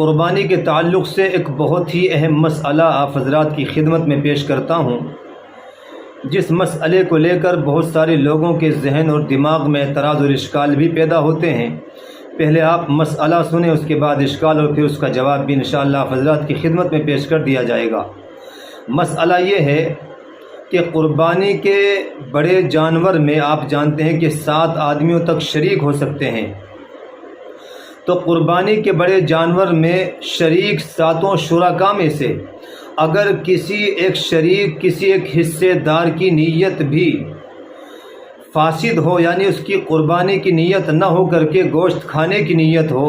قربانی کے تعلق سے ایک بہت ہی اہم مسئلہ آپ حضرات کی خدمت میں پیش کرتا ہوں، جس مسئلے کو لے کر بہت سارے لوگوں کے ذہن اور دماغ میں اعتراض اور اشکال بھی پیدا ہوتے ہیں۔ پہلے آپ مسئلہ سنیں، اس کے بعد اشکال اور پھر اس کا جواب بھی انشاءاللہ آپ حضرات کی خدمت میں پیش کر دیا جائے گا۔ مسئلہ یہ ہے کہ قربانی کے بڑے جانور میں آپ جانتے ہیں کہ 7 آدمیوں تک شریک ہو سکتے ہیں، تو قربانی کے بڑے جانور میں شریک 7 شرکاء میں سے اگر کسی ایک شریک کسی ایک حصے دار کی نیت بھی فاسد ہو، یعنی اس کی قربانی کی نیت نہ ہو کر کے گوشت کھانے کی نیت ہو،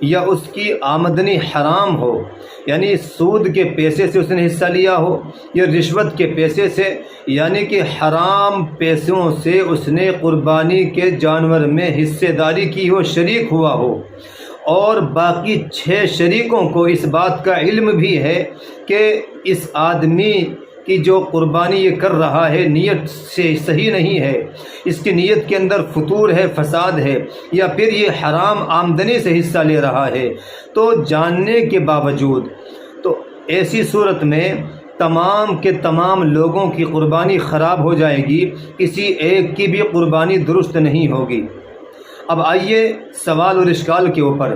یا اس کی آمدنی حرام ہو، یعنی سود کے پیسے سے اس نے حصہ لیا ہو، یا رشوت کے پیسے سے، یعنی کہ حرام پیسوں سے اس نے قربانی کے جانور میں حصے داری کی ہو، شریک ہوا ہو، اور باقی 6 شریکوں کو اس بات کا علم بھی ہے کہ اس آدمی کی جو قربانی یہ کر رہا ہے نیت سے صحیح نہیں ہے، اس کی نیت کے اندر فطور ہے، فساد ہے، یا پھر یہ حرام آمدنی سے حصہ لے رہا ہے، تو جاننے کے باوجود تو ایسی صورت میں تمام کے تمام لوگوں کی قربانی خراب ہو جائے گی، کسی ایک کی بھی قربانی درست نہیں ہوگی۔ اب آئیے سوال اور اشکال کے اوپر۔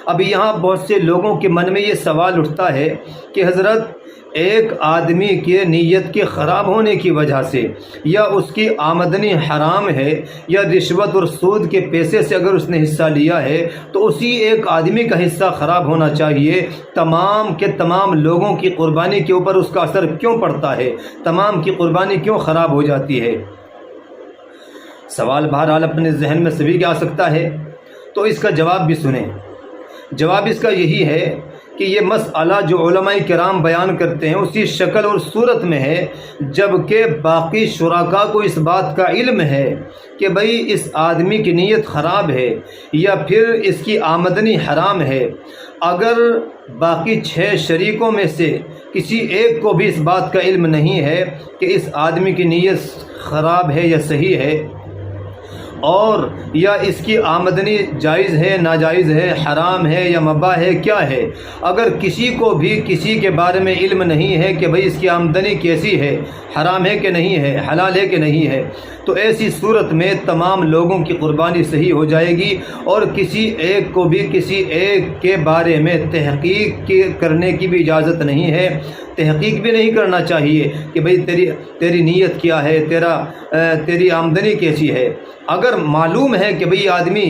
اب یہاں بہت سے لوگوں کے من میں یہ سوال اٹھتا ہے کہ حضرت ایک آدمی کے نیت کے خراب ہونے کی وجہ سے، یا اس کی آمدنی حرام ہے، یا رشوت اور سود کے پیسے سے اگر اس نے حصہ لیا ہے، تو اسی ایک آدمی کا حصہ خراب ہونا چاہیے، تمام کے تمام لوگوں کی قربانی کے اوپر اس کا اثر کیوں پڑتا ہے؟ تمام کی قربانی کیوں خراب ہو جاتی ہے؟ سوال بہرحال اپنے ذہن میں سبھی کے آ سکتا ہے، تو اس کا جواب بھی سنیں۔ جواب اس کا یہی ہے کہ یہ مسئلہ جو علماء کرام بیان کرتے ہیں اسی شکل اور صورت میں ہے، جبکہ باقی شرکاء کو اس بات کا علم ہے کہ بھئی اس آدمی کی نیت خراب ہے، یا پھر اس کی آمدنی حرام ہے۔ اگر باقی 6 شریکوں میں سے کسی ایک کو بھی اس بات کا علم نہیں ہے کہ اس آدمی کی نیت خراب ہے یا صحیح ہے، اور یا اس کی آمدنی جائز ہے، ناجائز ہے، حرام ہے یا مباح ہے، کیا ہے، اگر کسی کو بھی کسی کے بارے میں علم نہیں ہے کہ بھئی اس کی آمدنی کیسی ہے، حرام ہے کہ نہیں ہے، حلال ہے کہ نہیں ہے، تو ایسی صورت میں تمام لوگوں کی قربانی صحیح ہو جائے گی، اور کسی ایک کو بھی کسی ایک کے بارے میں تحقیق کرنے کی بھی اجازت نہیں ہے، تحقیق بھی نہیں کرنا چاہیے کہ بھئی تیری نیت کیا ہے، تیری آمدنی کیسی ہے۔ اگر معلوم ہے کہ بھئی آدمی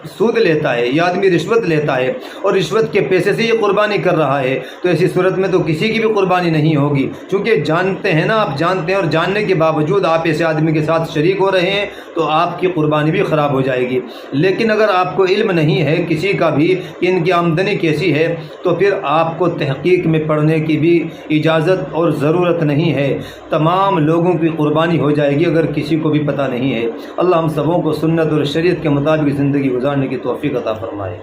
سود لیتا ہے، یہ آدمی رشوت لیتا ہے اور رشوت کے پیسے سے یہ قربانی کر رہا ہے، تو ایسی صورت میں تو کسی کی بھی قربانی نہیں ہوگی، چونکہ جانتے ہیں نا، آپ جانتے ہیں، اور جاننے کے باوجود آپ ایسے آدمی کے ساتھ شریک ہو رہے ہیں تو آپ کی قربانی بھی خراب ہو جائے گی۔ لیکن اگر آپ کو علم نہیں ہے کسی کا بھی کہ ان کی آمدنی کیسی ہے، تو پھر آپ کو تحقیق میں پڑھنے کی بھی اجازت اور ضرورت نہیں ہے، تمام لوگوں کی قربانی ہو جائے گی اگر کسی کو بھی پتہ نہیں ہے۔ اللہ ہم سبوں کو سنت اور شریعت کے مطابق زندگی گزارنے کی توفیق عطا فرمائے۔